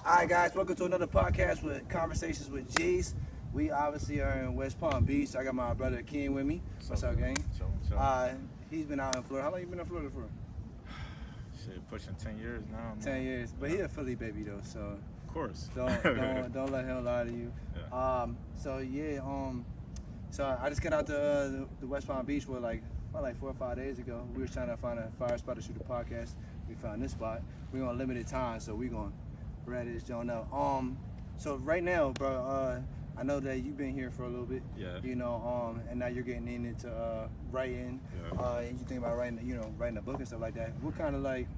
Alright guys, welcome to another podcast with Conversations with Jeezz. We obviously are in West Palm Beach. I got my brother Ken with me. What's up, gang? He's been out in Florida. How long you been in Florida for? Shit, pushing 10 years now. Man. 10 years. But he a Philly baby though, so Of course. don't let him lie to you. Yeah. So I just got out to the West Palm Beach with like 4 or 5 days ago. We were trying to find a fire spot to shoot the podcast. We found this spot. We're on limited time, so we're gonna rat this joint out. So right now, bro, I know that you've been here for a little bit. Yeah. You know, and now you're getting into writing. Yeah. And you think about writing a book and stuff like that. What kind of like,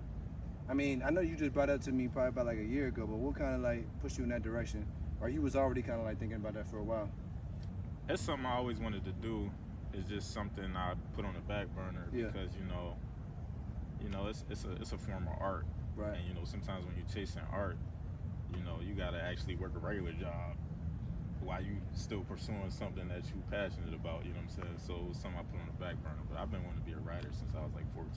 I mean, I know you just brought up to me probably about like a year ago, but what kind of like pushed you in that direction? Or you was already kind of like thinking about that for a while? It's something I always wanted to do. It's just something I put on the back burner because you know, it's a form of art. Right. And sometimes when you're chasing art, you gotta actually work a regular job while you still pursuing something that you're passionate about. You know what I'm saying? So it was something I put on the back burner. But I've been wanting to be a writer since I was like 14.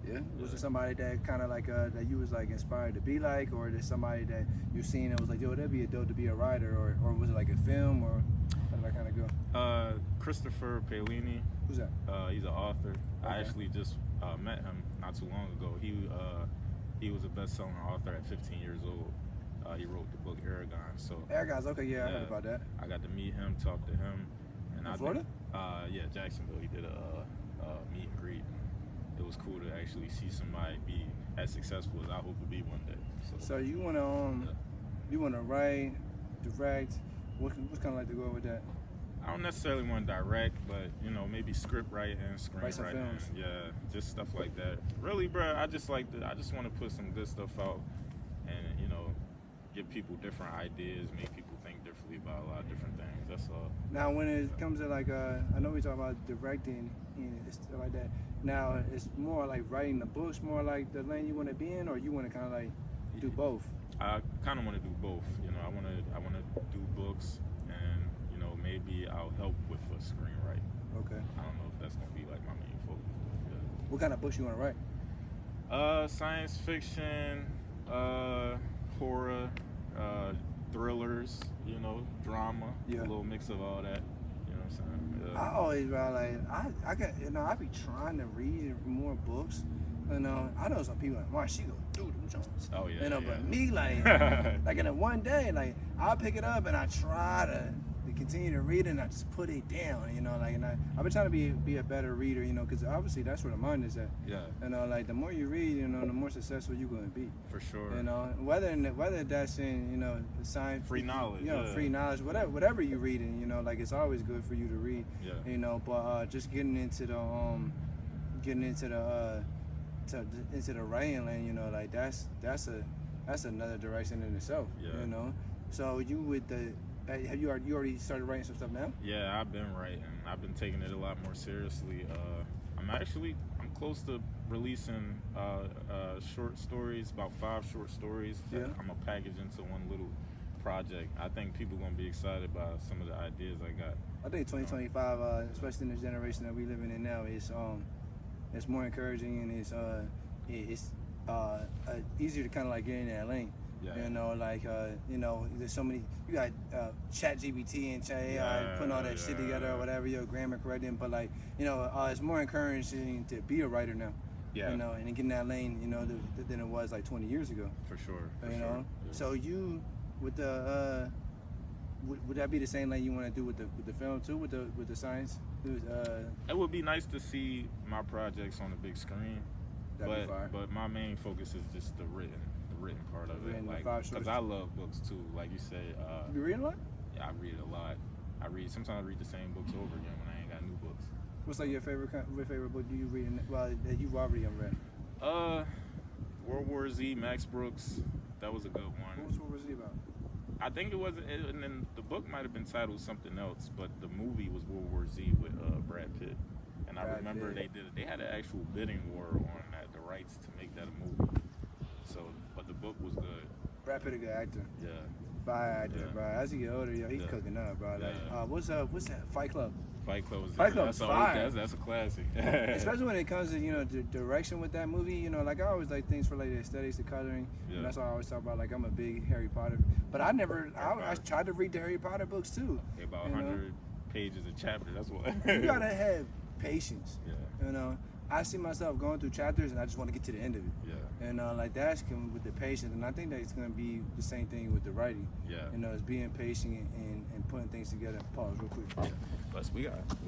Yeah. Was it somebody that kind of like that you was like inspired to be like, or is somebody that you seen that was like, yo, that'd be a dope to be a writer, or was it like a film, or how did that kind of go? Christopher Paolini. Who's that? He's an author. Okay. I actually just met him not too long ago. He was a best-selling author at 15 years old. He wrote the book Aragon. So Aragon's okay. Yeah, I heard about that. I got to meet him, talk to him, and In Florida? Yeah, Jacksonville. He did a meet and greet. It was cool to actually see somebody be as successful as I hope to be one day. So you wanna write, direct? What's kind of like the goal with that? I don't necessarily want to direct, but maybe script writing, Write some screenwriting, films. yeah, just stuff like that. Really, bro, I just want to put some good stuff out, and give people different ideas, make people think differently about a lot of different things. That's all. Now, when it comes to like, I know we talk about directing and stuff like that. Now, it's more like writing the books, more like the lane you want to be in, or you want to kind of like do both. I kind of want to do both. I want to do books, and maybe I'll help with a screenwriting. Okay. I don't know if that's gonna be like my main focus. Yeah. What kind of books you want to write? Science fiction, horror, thrillers, drama, a little mix of all that. You know what I'm saying? Yeah. I always I be trying to read more books. I know some people like, Mark, she go do them Jones. Oh yeah. But me like in a one day, like I'll pick it up and I try to continue to read it and I just put it down, and I've been trying to be a better reader, because obviously that's where the mind is at. Yeah. Like the more you read, the more successful you're going to be. For sure. Whether that's in science, free knowledge, free knowledge, whatever you're reading, like it's always good for you to read. Yeah. But just getting into the writing lane, like that's another direction in itself. Yeah. So you with the have you already started writing some stuff now? Yeah, I've been writing. I've been taking it a lot more seriously. I'm close to releasing short stories, about 5 short stories. Yeah. I'm gonna package into one little project. I think people are gonna be excited by some of the ideas I got. I think 2025, especially in the generation that we living in now, it's more encouraging, and it's easier to kind of like get in that lane. Yeah. There's so many. You got ChatGPT and Chat AI putting all that shit together or whatever, your grammar correcting. But it's more encouraging to be a writer now. Yeah. And get in that lane, than it was like 20 years ago. For sure. Sure. So you with the would that be the same lane you want to do with the film too, with the science? It would be nice to see my projects on the big screen. That'd be fire. But my main focus is just the written part of it, because I love books too. Like you say, you reading a lot? Yeah, I read a lot. Sometimes I read the same books over again when I ain't got new books. What's like your favorite book do you read? That you've already read? World War Z, Max Brooks. That was a good one. What was World War Z about? I think it was, and then the book might have been titled something else, but the movie was World War Z with Brad Pitt. And I remember they had an actual bidding war on the rights to make that a movie. So, but the book was good. Brad Pitt a good actor. Yeah. Fire actor, bro. As he get older, he's cooking up, bro. Like, what's that? Fight Club. Fight Club was Fight Club's fire. That's a classic. Especially when it comes to, the direction with that movie, like I always like things related to aesthetics, the coloring, and that's why I always talk about, like, I'm a big Harry Potter, but I tried to read the Harry Potter books too. Okay, about 100 pages a chapter, that's what. You gotta have patience. Yeah. I see myself going through chapters and I just want to get to the end of it. Yeah. And like that's coming with the patience, and I think that it's gonna be the same thing with the writing. Yeah. It's being patient and putting things together. Pause real quick. Yeah. Plus we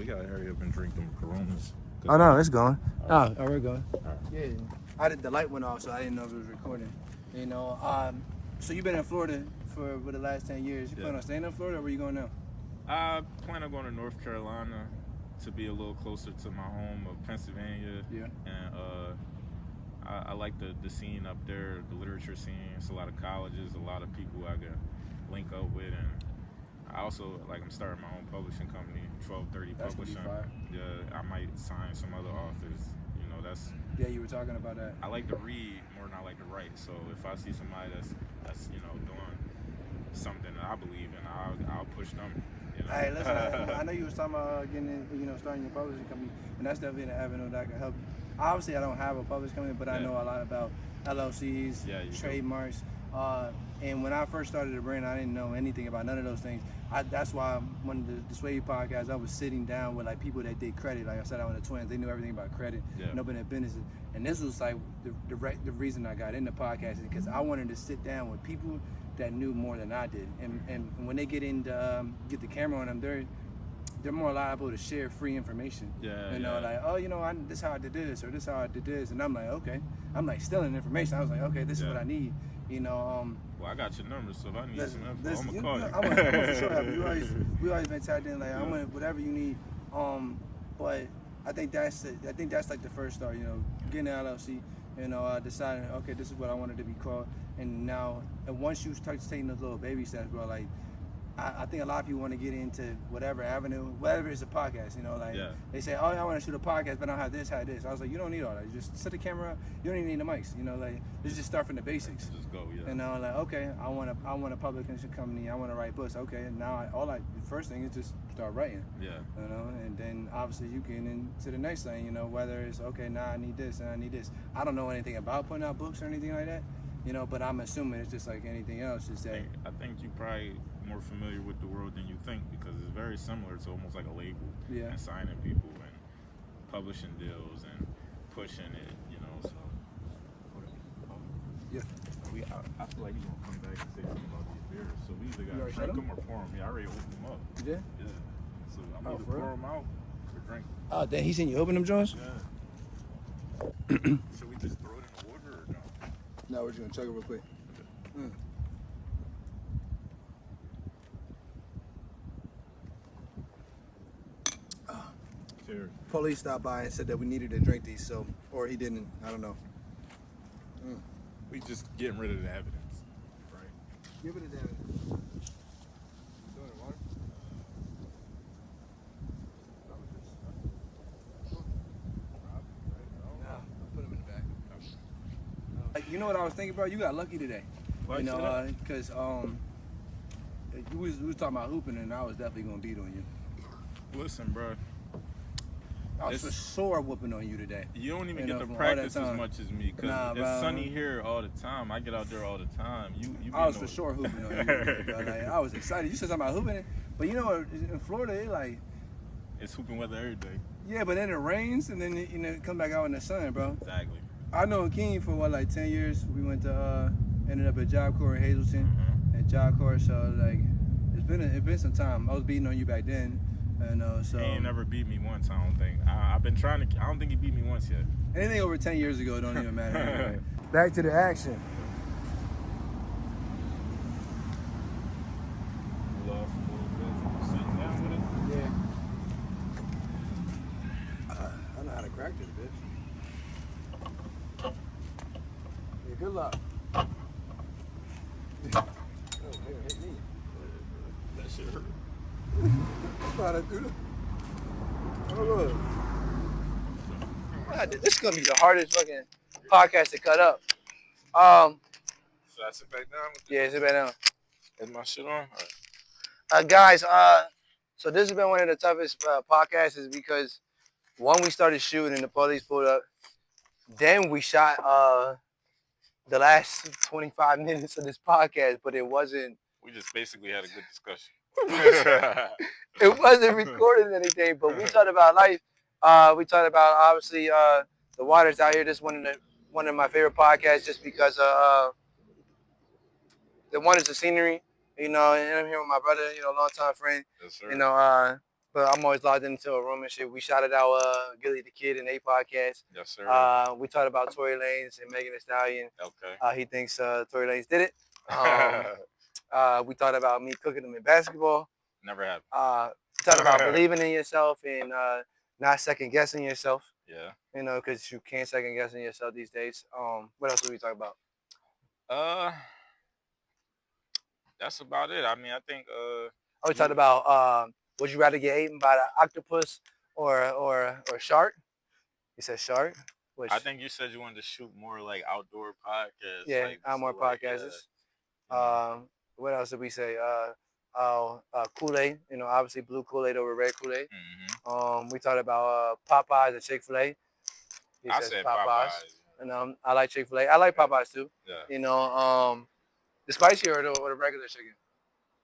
gotta hurry up and drink them Coronas. Oh no, it's going. Right. Oh, we're going. Right. Yeah. The light went off, so I didn't know if it was recording. So you've been in Florida for the last 10 years. You plan on staying in Florida, or where you going now? I plan on going to North Carolina to be a little closer to my home of Pennsylvania. Yeah. And I like the scene up there, the literature scene. It's a lot of colleges, a lot of people I can link up with, and I also I'm starting my own publishing company, 1230 That's Publishing. gonna be fire. Yeah, I might sign some other authors. That's. Yeah, you were talking about that. I like to read more than I like to write. So if I see somebody that's doing something that I believe in, I'll push them. Hey, listen, I know you was talking about getting in, starting your publishing company, and that's definitely an avenue that can help you. Obviously, I don't have a publishing company, but I know a lot about LLCs, trademarks. And when I first started the brand, I didn't know anything about none of those things. That's why when the Sway podcast, I was sitting down with people that did credit. Like I said, I was the twins. They knew everything about credit and opening businesses. And this was the reason I got into podcasting, because I wanted to sit down with people that knew more than I did. And when they get get the camera on them, they're more liable to share free information. This is how I did this, or this is how I did this, and I'm like, okay. I'm stealing information. I was like, okay, this is what I need. Well, I got your number, so if I need some info, I'm gonna call you. I'm gonna for sure help you. We always been tagged in. I'm gonna whatever you need. But I think that's the first start. Getting an LLC. Deciding, okay, this is what I wanted to be called. And once you start taking those little baby steps, bro, I think a lot of people want to get into whatever avenue, whatever it's a podcast, They say, oh, I want to shoot a podcast, but I don't have this, have this. I was like, you don't need all that. You just set the camera up. You don't even need the mics, let's just start from the basics. Just go, yeah. And okay, I want a publication company. I want to write books. Okay, and now the first thing is just start writing. Yeah. And then obviously you get into the next thing, whether it's, okay, now I need this and I need this. I don't know anything about putting out books or anything like that, but I'm assuming it's just like anything else. Just that. I think you probably more familiar with the world than you think, because it's very similar to almost like a label. And signing people and publishing deals and pushing it, so. Yeah. I feel like he's gonna come back and say something about these beers, so we either gotta drink them or pour them. Yeah, I already opened them up. You did? Yeah. So I'm either pour them out or drink them. Oh, dang, he seen you open them, Jones? Yeah. Should we just throw it in the water or no? No, we're just gonna chug it real quick. Cheers. Police stopped by and said that we needed to drink these, or he didn't. I don't know. We just getting rid of the evidence, right? Give it a damn. Throw it in water. Put them in the back. You know what I was thinking about? You got lucky today. Because we was talking about hooping, and I was definitely gonna beat on you. Listen, bro. I was for sure whooping on you today. You don't even get to practice as much as me, because it's sunny here all the time. I get out there all the time. I was for sure hooping on you. I was excited. You said something about hooping, but in Florida, it's hooping weather every day. Yeah, but then it rains, and then it come back out in the sun, bro. Exactly. I know King for 10 years. We went to ended up at Job Corps in Hazleton, at Job Corps. So it's been some time. I was beating on you back then. So he ain't never beat me once, I don't think. I've been trying to. I don't think he beat me once yet. Anything over 10 years ago don't even matter. Anyway. Back to the action. Love a little bit. Sitting down with it. Yeah. I know how to crack this bitch. Yeah, good luck. Oh, hit me. That shit hurt. This is gonna be the hardest fucking podcast to cut up. So I sit back down? Yeah, sit back down. Is my shit on? Guys, So this has been one of the toughest podcasts is because one, we started shooting and the police pulled up. Then we shot the last 25 minutes of this podcast, but it wasn't. We just basically had a good discussion. It wasn't recording anything, but we talked about life. We talked about obviously the waters out here. This is one of my favorite podcasts just because the one is the scenery, and I'm here with my brother, longtime friend, Yes, sir. but I'm always locked into a room and shit. We shouted out Gilly the Kid in a podcast. Yes, sir. We talked about Tory Lanez and Megan Thee Stallion. Okay. He thinks Tory Lanez did it. We thought about me cooking them in basketball. Never happened. We talked about believing in yourself and not second guessing yourself. Yeah. Because you can't second guess in yourself these days. What else did we talk about? That's about it. I mean, I think. We talked about would you rather get eaten by the octopus or shark? You said shark. I think you said you wanted to shoot more like outdoor podcasts. Yeah, like, outdoor podcasts. What else did we say? Kool-Aid. Obviously blue Kool-Aid over red Kool-Aid. Mm-hmm. We talked about Popeyes and Chick-fil-A. I said Popeyes. And I like Chick-fil-A. I like Popeyes too. Yeah. The spicy or the regular chicken?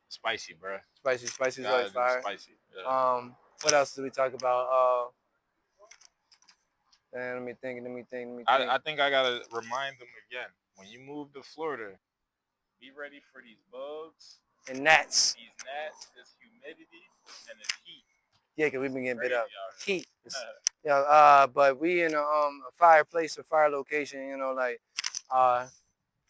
Spicy, bro. Spicy is always fire. Spicy. Yeah. What else did we talk about? Let me think. I think I gotta remind them again. When you move to Florida, be ready for these bugs and gnats. These gnats, this humidity, and this heat. Yeah, because we've been getting bit up. Heat. But we in a fire location.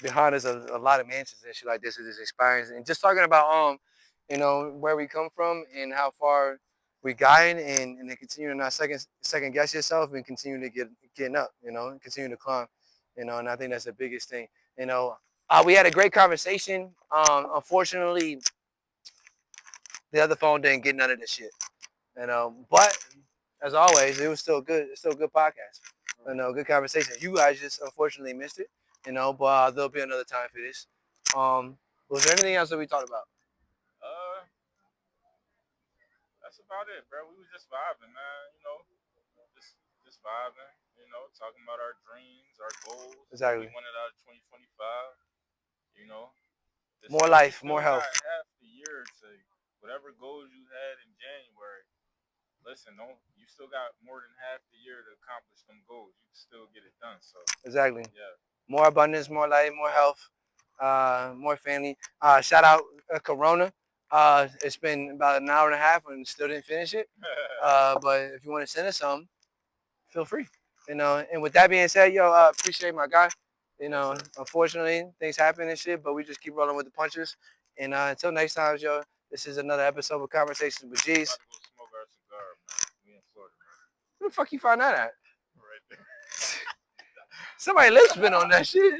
Behind us a lot of mansions and shit like this is expiring. And just talking about where we come from and how far we gotten and then continue to not second guess yourself and continue to getting up, and continue to climb, and I think that's the biggest thing. We had a great conversation. Unfortunately, the other phone didn't get none of this shit. But as always, it was still good. It's still a good podcast. Good conversation. You guys just unfortunately missed it. But there'll be another time for this. Was there anything else that we talked about? That's about it, bro. We was just vibing, man. Just vibing. Talking about our dreams, our goals. Exactly. We wanted out of 2025. More life, more health. Half the year to whatever goals you had in January. Listen, you still got more than half the year to accomplish them goals. You can still get it done. So exactly. Yeah. More abundance, more life, more health, more family. Shout out Corona. It's been about an hour and a half and still didn't finish it. But if you want to send us some, feel free. And with that being said, appreciate my guy. Unfortunately, things happen and shit, but we just keep rolling with the punches. And until next time, this is another episode of Conversations with Jeezz. Smoke our cigar, man. We in Florida, man. Where the fuck you find that at? Right there. Somebody lips been on that shit.